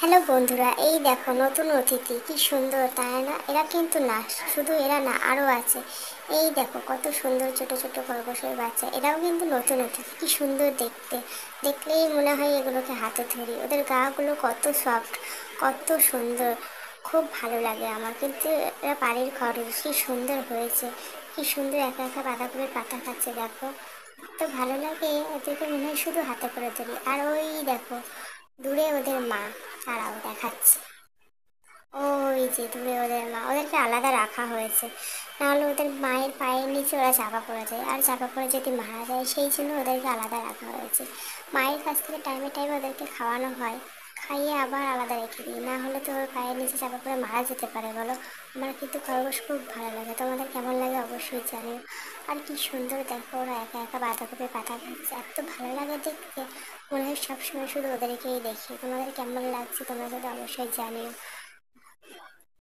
Hello বন্ধুরা, এই দেখো নতুন অতিথি কি সুন্দর, তাই না? এরা কিন্তু না, শুধু এরা না, আরও আছে। এই দেখো কত সুন্দর ছোট ছোট খরগোশের বাচ্চা, এরাও কিন্তু নতুন অতিথি। কি সুন্দর দেখতে, দেখলেই মনে হয় এগুলোকে হাতে ধরি। ওদের গাগুলো কত সফট, কত সুন্দর, খুব ভালো লাগে আমার। কিন্তু এরা বাড়ির খরগোশ, কি সুন্দর হয়েছে, কি সুন্দর একা একা বাঁধাকপির পাতা খাচ্ছে দেখো। তো ভালো লাগে ওদেরকে, মনে হয় শুধু হাতে করে ধরি। আর ওই দেখো দূরে ওদের মা, তারাও দেখাচ্ছে। ওই যে দূরে ওদের মা, ওদেরকে আলাদা রাখা হয়েছে, নাহলে ওদের মায়ের পায়ের নিচে ওরা চাপা পড়ে যায়, আর চাপা পড়ে যদি মারা যায়, সেই জন্য ওদেরকে আলাদা রাখা হয়েছে। মায়ের কাছ থেকে টাইমে টাইমে ওদেরকে খাওয়ানো হয়, খাইয়ে আবার আলাদা রেখে দিই, না হলে তো ওর পায়ের নিচে চাপা পড়ে মারা যেতে পারে বলো। আমার কিন্তু খরগোশ খুব ভালো লাগে, তোমাদের কেমন লাগে অবশ্যই জানিও। আর কি সুন্দর দেখো, ওরা একা একা বাঁধাকপি পাতা খাচ্ছে, এত ভালো লাগে দেখতে। মনে হয় সবসময় শুধু ওদেরকেই দেখি। তোমাদের কেমন লাগছে তোমরা যদি অবশ্যই জানিও।